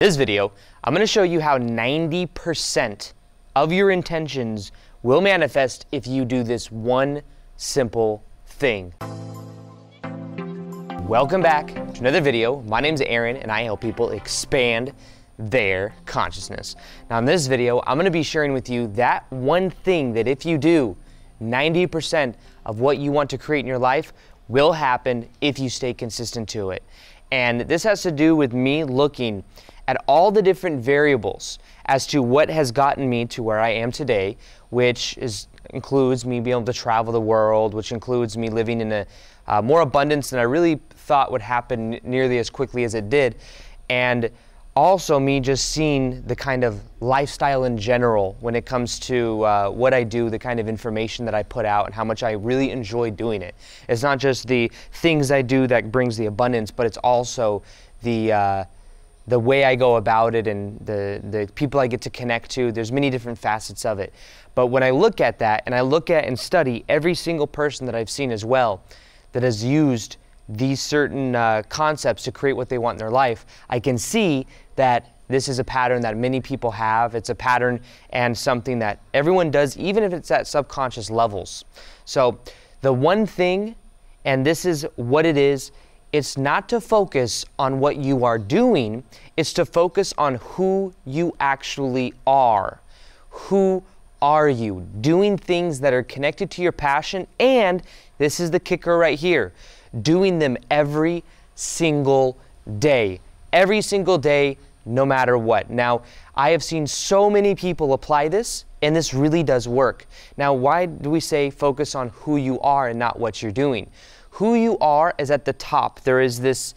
This video, I'm going to show you how 90% of your intentions will manifest if you do this one simple thing. Welcome back to another video. My name's Aaron and I help people expand their consciousness. Now in this video, I'm going to be sharing with you that one thing that if you do, 90% of what you want to create in your life will happen if you stay consistent to it. And this has to do with me looking at all the different variables as to what has gotten me to where I am today, which includes me being able to travel the world, which includes me living in a more abundance than I really thought would happen nearly as quickly as it did, and also me just seeing the kind of lifestyle in general when it comes to what I do, the kind of information that I put out, and how much I really enjoy doing it. It's not just the things I do that brings the abundance, but it's also the way I go about it and the people I get to connect to. There's many different facets of it. But when I look at that, and I look at and study every single person that I've seen as well that has used these certain concepts to create what they want in their life, I can see that this is a pattern that many people have. It's a pattern and something that everyone does, even if it's at subconscious levels. So the one thing, and this is what it is, it's not to focus on what you are doing, it's to focus on who you actually are. Who are you? Doing things that are connected to your passion, and this is the kicker right here, doing them every single day. Every single day, no matter what. Now, I have seen so many people apply this, and this really does work. Now, why do we say focus on who you are and not what you're doing? Who you are is at the top. There is this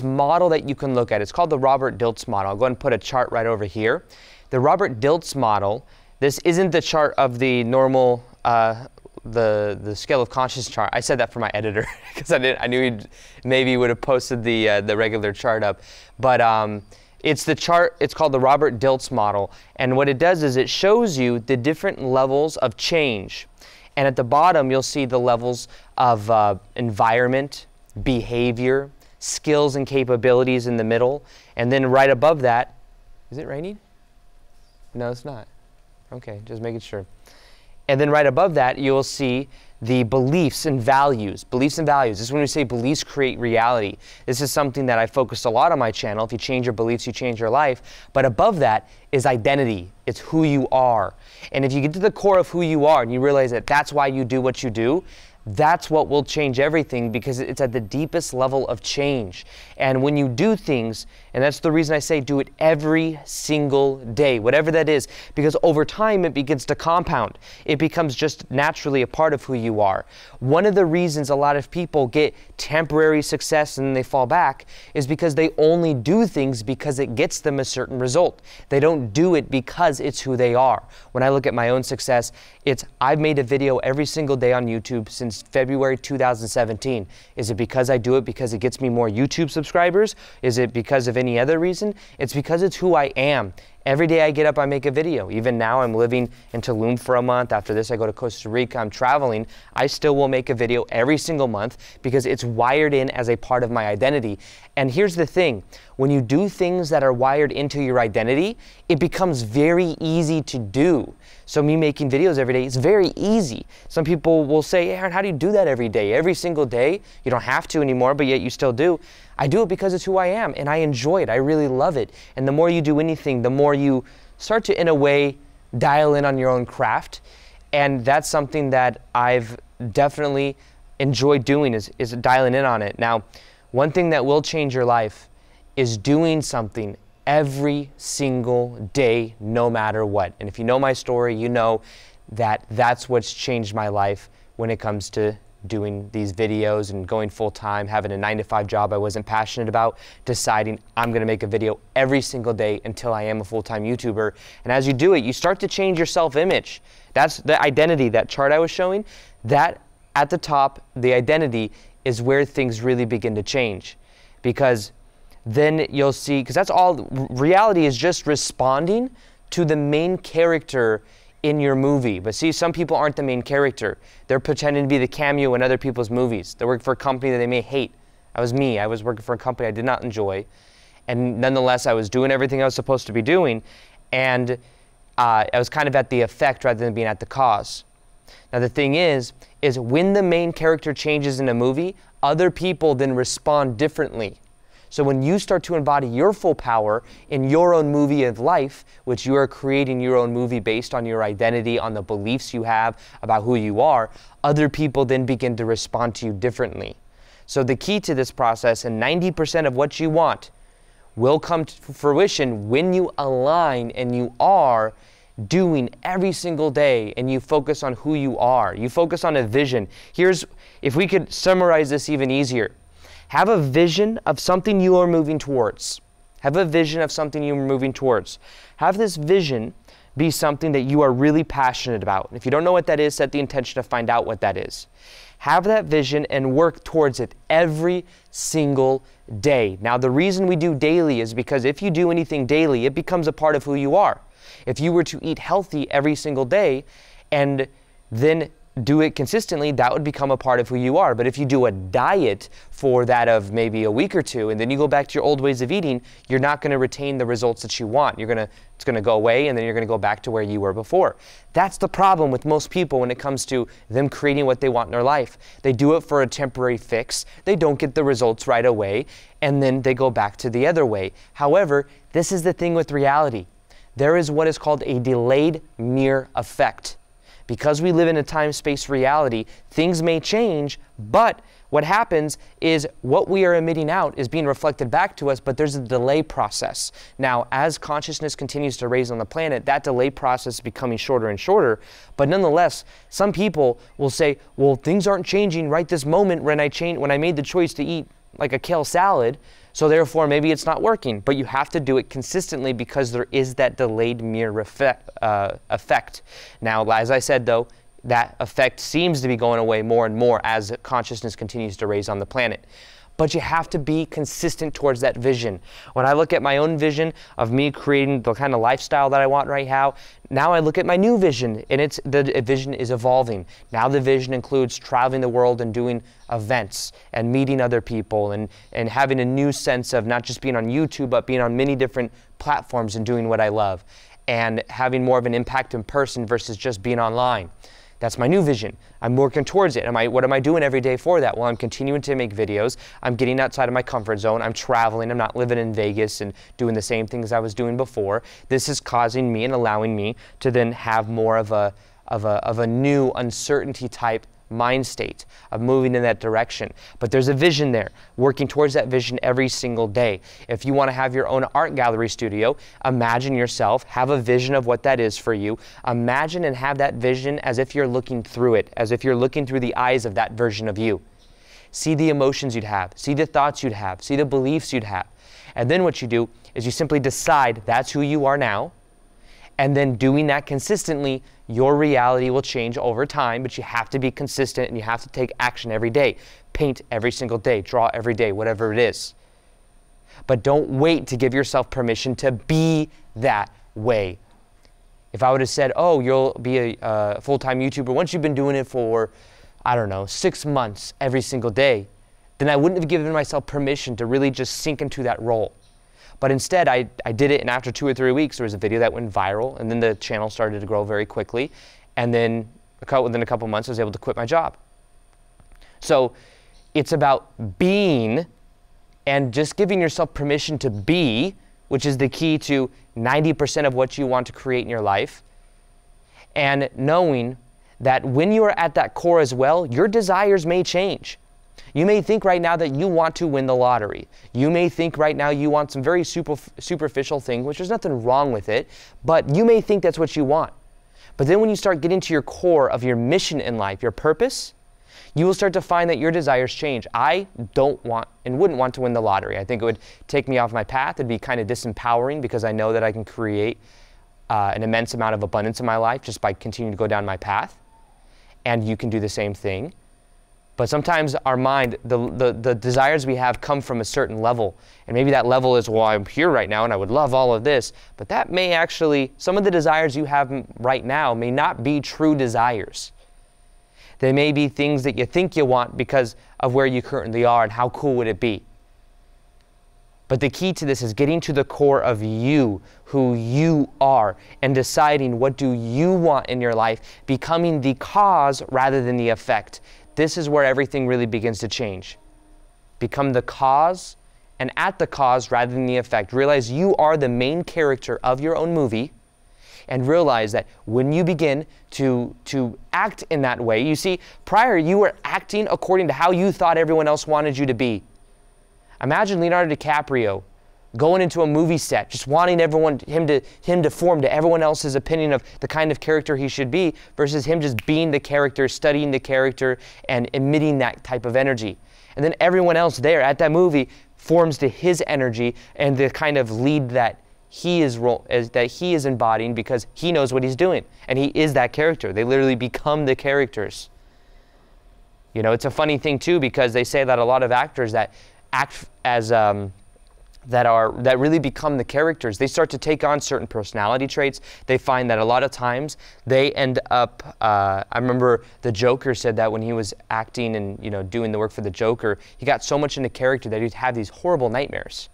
model that you can look at. It's called the Robert Dilts model. I'll go ahead and put a chart right over here. The Robert Dilts model, this isn't the chart of the normal, the scale of consciousness chart. I said that for my editor because I knew maybe he would have posted the regular chart up. But it's the chart, it's called the Robert Dilts model. And what it does is it shows you the different levels of change. And at the bottom, you'll see the levels of environment, behavior, skills and capabilities in the middle. And then right above that, is it raining? No, it's not. Okay, just making sure. And then right above that, you'll see the beliefs and values. Beliefs and values. This is when we say beliefs create reality. This is something that I focused a lot on my channel. If you change your beliefs, you change your life. But above that is identity. It's who you are. And if you get to the core of who you are and you realize that that's why you do what you do, that's what will change everything, because it's at the deepest level of change. And when you do things, and that's the reason I say do it every single day, whatever that is, because over time it begins to compound. It becomes just naturally a part of who you are. One of the reasons a lot of people get temporary success and then they fall back is because they only do things because it gets them a certain result. They don't do it because it's who they are. When I look at my own success, I've made a video every single day on YouTube since February 2017. Is it because I do it because it gets me more YouTube subscribers? Is it because of any other reason? It's because it's who I am. Every day I get up, I make a video. Even now, I'm living in Tulum for a month. After this, I go to Costa Rica. I'm traveling. I still will make a video every single month because it's wired in as a part of my identity. And here's the thing. When you do things that are wired into your identity, it becomes very easy to do. So me making videos every day is very easy. Some people will say, Aaron, how do you do that every day? Every single day? You don't have to anymore, but yet you still do. I do it because it's who I am, and I enjoy it. I really love it. And the more you do anything, the more you start to, in a way, dial in on your own craft. And that's something that I've definitely enjoyed doing, is dialing in on it. Now, one thing that will change your life is doing something every single day, no matter what. And if you know my story, you know that that's what's changed my life when it comes to doing these videos and going full-time, having a 9-to-5 job I wasn't passionate about, deciding I'm gonna make a video every single day until I am a full-time YouTuber. And as you do it, you start to change your self-image. That's the identity, that chart I was showing, that at the top, the identity is where things really begin to change. Because then you'll see, because that's all, reality is just responding to the main character in your movie. But see, some people aren't the main character. They're pretending to be the cameo in other people's movies. They work for a company that they may hate. That was me. I was working for a company I did not enjoy. and nonetheless I was doing everything I was supposed to be doing, and I was kind of at the effect rather than being at the cause. Now the thing is when the main character changes in a movie, other people then respond differently. So when you start to embody your full power in your own movie of life, which you are creating your own movie based on your identity, on the beliefs you have about who you are, other people then begin to respond to you differently. So the key to this process, and 90% of what you want will come to fruition when you align and you are doing every single day and you focus on who you are. You focus on a vision. If we could summarize this even easier. Have a vision of something you are moving towards. Have a vision of something you are moving towards. Have this vision be something that you are really passionate about. If you don't know what that is, set the intention to find out what that is. Have that vision and work towards it every single day. Now, the reason we do daily is because if you do anything daily, it becomes a part of who you are. If you were to eat healthy every single day and then do it consistently, that would become a part of who you are. But if you do a diet for that of maybe a week or two, and then you go back to your old ways of eating, you're not going to retain the results that you want. It's going to go away, and then you're going to go back to where you were before. That's the problem with most people when it comes to them creating what they want in their life. They do it for a temporary fix. They don't get the results right away, and then they go back to the other way. However, this is the thing with reality. There is what is called a delayed mirror effect. Because we live in a time-space reality, things may change, but what happens is what we are emitting out is being reflected back to us, but there's a delay process. Now, as consciousness continues to raise on the planet, that delay process is becoming shorter and shorter, but nonetheless, some people will say, well, things aren't changing right this moment when I made the choice to eat like a kale salad, so therefore maybe it's not working. But you have to do it consistently because there is that delayed mirror effect. Now, as I said though, that effect seems to be going away more and more as consciousness continues to raise on the planet. But you have to be consistent towards that vision. When I look at my own vision of me creating the kind of lifestyle that I want right now I look at my new vision, and the vision is evolving. Now the vision includes traveling the world and doing events and meeting other people and having a new sense of not just being on YouTube, but being on many different platforms and doing what I love, and having more of an impact in person versus just being online. That's my new vision. I'm working towards it. What am I doing every day for that? Well, I'm continuing to make videos. I'm getting outside of my comfort zone. I'm traveling. I'm not living in Vegas and doing the same things I was doing before. This is causing me and allowing me to then have more of a new uncertainty type mind state of moving in that direction. But there's a vision there, working towards that vision every single day. If you want to have your own art gallery studio, imagine yourself, have a vision of what that is for you. Imagine and have that vision as if you're looking through it, as if you're looking through the eyes of that version of you. See the emotions you'd have, see the thoughts you'd have, see the beliefs you'd have. And then what you do is you simply decide that's who you are now. And then doing that consistently, your reality will change over time, but you have to be consistent and you have to take action every day. Paint every single day, draw every day, whatever it is. But don't wait to give yourself permission to be that way. If I would have said, oh, you'll be a full-time YouTuber once you've been doing it for, I don't know, 6 months every single day, then I wouldn't have given myself permission to really just sink into that role. But instead, I did it, and after 2 or 3 weeks, there was a video that went viral, and then the channel started to grow very quickly. And then within a couple months, I was able to quit my job. So it's about being and just giving yourself permission to be, which is the key to 90% of what you want to create in your life, and knowing that when you are at that core as well, your desires may change. You may think right now that you want to win the lottery. You may think right now you want some very superficial thing, which there's nothing wrong with it, but you may think that's what you want. But then when you start getting to your core of your mission in life, your purpose, you will start to find that your desires change. I don't want and wouldn't want to win the lottery. I think it would take me off my path. It'd be kind of disempowering because I know that I can create an immense amount of abundance in my life just by continuing to go down my path. And you can do the same thing. But sometimes our mind, the desires we have come from a certain level. And maybe that level is, well, I'm here right now and I would love all of this. But that may actually, some of the desires you have right now may not be true desires. They may be things that you think you want because of where you currently are and how cool would it be. But the key to this is getting to the core of you, who you are, and deciding what do you want in your life, becoming the cause rather than the effect. This is where everything really begins to change. Become the cause and at the cause rather than the effect. Realize you are the main character of your own movie, and realize that when you begin to act in that way, you see, prior you were acting according to how you thought everyone else wanted you to be. Imagine Leonardo DiCaprio going into a movie set, just wanting him to form to everyone else's opinion of the kind of character he should be, versus him just being the character, studying the character, and emitting that type of energy. And then everyone else there at that movie forms to his energy and the kind of lead that he is embodying, because he knows what he's doing and he is that character. They literally become the characters. You know, it's a funny thing too, because they say that a lot of actors that act as that really become the characters, they start to take on certain personality traits. They find that a lot of times they end up, I remember the Joker said that when he was acting and, you know, doing the work for the Joker, he got so much into character that he'd have these horrible nightmares.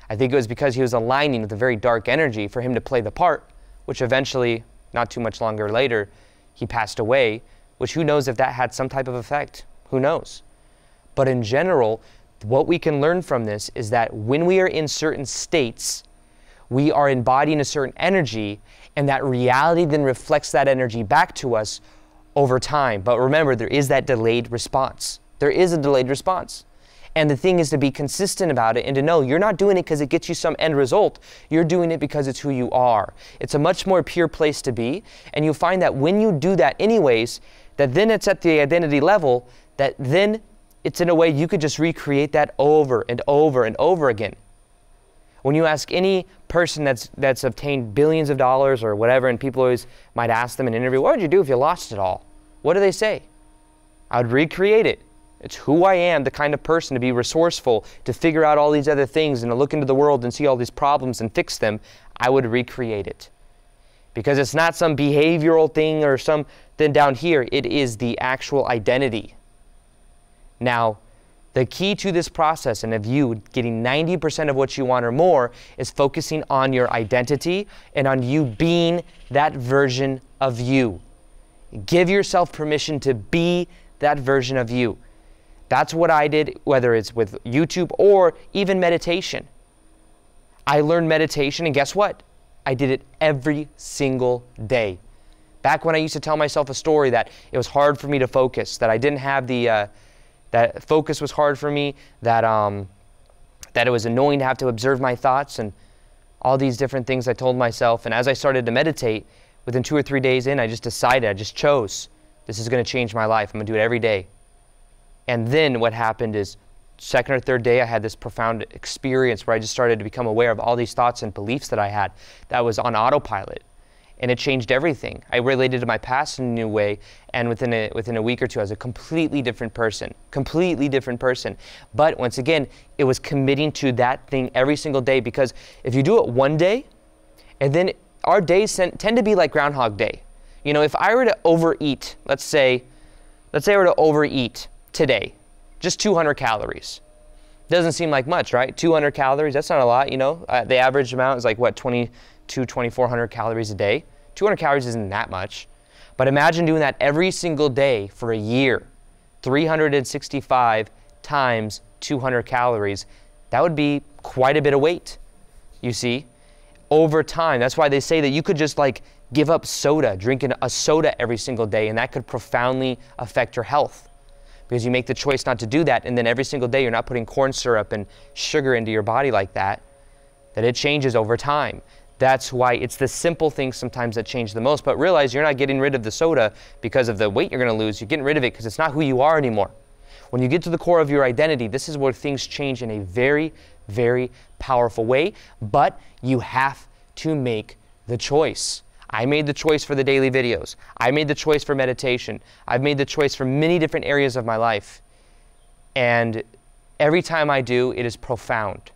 I think it was because he was aligning with a very dark energy for him to play the part, which eventually, not too much longer later, he passed away, which who knows if that had some type of effect. Who knows? But in general, what we can learn from this is that when we are in certain states, we are embodying a certain energy, and that reality then reflects that energy back to us over time. But remember, there is that delayed response. There is a delayed response. And the thing is to be consistent about it and to know you're not doing it because it gets you some end result. You're doing it because it's who you are. It's a much more pure place to be. And you'll find that when you do that anyways, that then it's at the identity level, that then it's in a way you could just recreate that over and over and over again. When you ask any person that's obtained billions of dollars or whatever, and people always might ask them in an interview, what would you do if you lost it all? What do they say? I would recreate it. It's who I am, the kind of person to be resourceful, to figure out all these other things and to look into the world and see all these problems and fix them. I would recreate it. Because it's not some behavioral thing or something down here. It is the actual identity. Now, the key to this process and of you getting 90% of what you want or more is focusing on your identity and on you being that version of you. Give yourself permission to be that version of you. That's what I did, whether it's with YouTube or even meditation. I learned meditation, and guess what? I did it every single day. Back when I used to tell myself a story that it was hard for me to focus, that I didn't have that focus was hard for me, that it was annoying to have to observe my thoughts and all these different things I told myself. And as I started to meditate, within 2 or 3 days in, I just chose, this is going to change my life. I'm going to do it every day. And then what happened is, second or third day, I had this profound experience where I just started to become aware of all these thoughts and beliefs that I had that was on autopilot. And it changed everything. I related to my past in a new way, and within a week or two, I was a completely different person. Completely different person. But once again, it was committing to that thing every single day, because if you do it one day, and then our days tend to be like Groundhog Day. You know, if I were to overeat, let's say I were to overeat today, just 200 calories. Doesn't seem like much, right? 200 calories, that's not a lot, you know? The average amount is like, what, 2,400 calories a day? 200 calories isn't that much. But imagine doing that every single day for a year. 365 times 200 calories. That would be quite a bit of weight, you see? Over time, that's why they say that you could just like give up soda, drinking a soda every single day, and that could profoundly affect your health. Because you make the choice not to do that, and then every single day you're not putting corn syrup and sugar into your body like that it changes over time. That's why it's the simple things sometimes that change the most. But realize you're not getting rid of the soda because of the weight you're going to lose. You're getting rid of it because it's not who you are anymore. When you get to the core of your identity, this is where things change in a very, very powerful way. But you have to make the choice. I made the choice for the daily videos. I made the choice for meditation. I've made the choice for many different areas of my life. And every time I do, it is profound.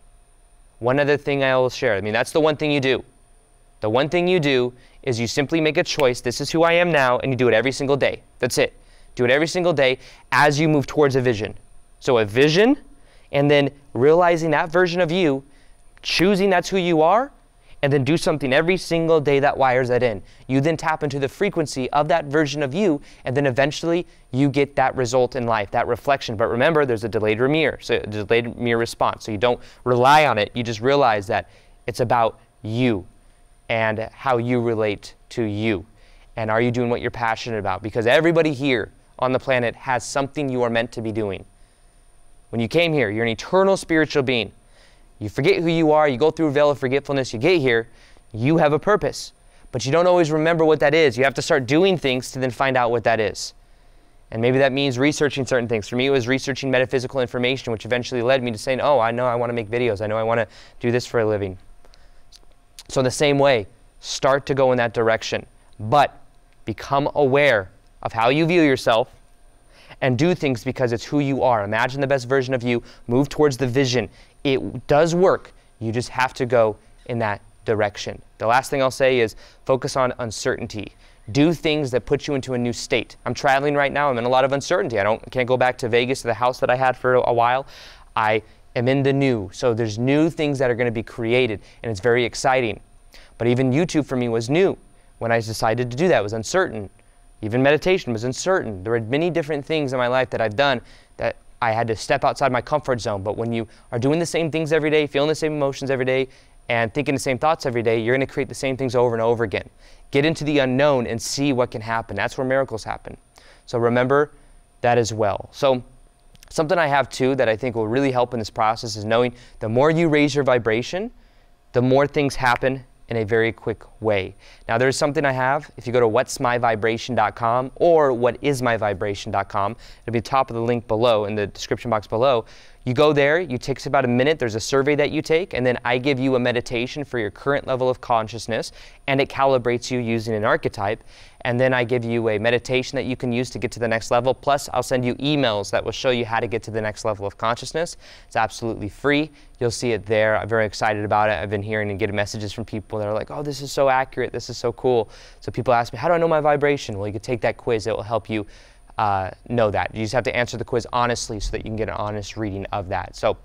One other thing I will share, that's the one thing you do. The one thing you do is you simply make a choice. This is who I am now, and you do it every single day. That's it. Do it every single day as you move towards a vision. So a vision and then realizing that version of you, choosing that's who you are, and then do something every single day that wires that in. You then tap into the frequency of that version of you, and then eventually you get that result in life, that reflection. But remember, there's a delayed mirror response. So you don't rely on it. You just realize that it's about you and how you relate to you. And are you doing what you're passionate about? Because everybody here on the planet has something you are meant to be doing. When you came here, you're an eternal spiritual being. You forget who you are, you go through a veil of forgetfulness, you get here, you have a purpose. But you don't always remember what that is. You have to start doing things to then find out what that is. And maybe that means researching certain things. For me, it was researching metaphysical information, which eventually led me to saying, oh, I know I want to make videos. I know I want to do this for a living. So in the same way, start to go in that direction. But become aware of how you view yourself and do things because it's who you are. Imagine the best version of you. Move towards the vision. It does work. You just have to go in that direction. The last thing I'll say is focus on uncertainty. Do things that put you into a new state. I'm traveling right now. I'm in a lot of uncertainty. I can't go back to Vegas, to the house that I had for a while. I am in the new. So there's new things that are going to be created, and it's very exciting. But even YouTube for me was new. When I decided to do that, it was uncertain. Even meditation was uncertain. There were many different things in my life that I've done that I had to step outside my comfort zone. But when you are doing the same things every day, feeling the same emotions every day, and thinking the same thoughts every day, you're going to create the same things over and over again. Get into the unknown and see what can happen. That's where miracles happen. So remember that as well. So something I have too that I think will really help in this process is knowing the more you raise your vibration, the more things happen in a very quick way. Now there's something I have. If you go to whatsmyvibration.com or whatismyvibration.com, it'll be top of the link below in the description box below. You go there, it takes about a minute, there's a survey that you take, and then I give you a meditation for your current level of consciousness, and it calibrates you using an archetype, and then I give you a meditation that you can use to get to the next level, plus I'll send you emails that will show you how to get to the next level of consciousness. It's absolutely free. You'll see it there. I'm very excited about it. I've been hearing and getting messages from people that are like, oh, this is so accurate, this is so cool. So people ask me, how do I know my vibration? Well, you can take that quiz. It will help you know that. You just have to answer the quiz honestly so that you can get an honest reading of that. So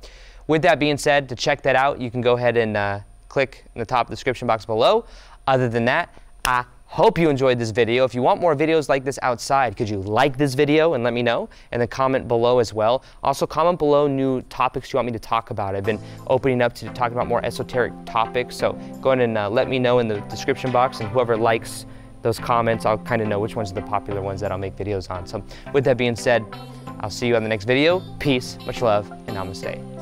with that being said, to check that out, you can go ahead and click in the top of the description box below. Other than that, I hope you enjoyed this video. If you want more videos like this outside, could you like this video and let me know? And then comment below as well. Also comment below new topics you want me to talk about. I've been opening up to talk about more esoteric topics. So go ahead and let me know in the description box, and whoever likes those comments, I'll kind of know which ones are the popular ones that I'll make videos on. So with that being said, I'll see you on the next video. Peace, much love, and namaste.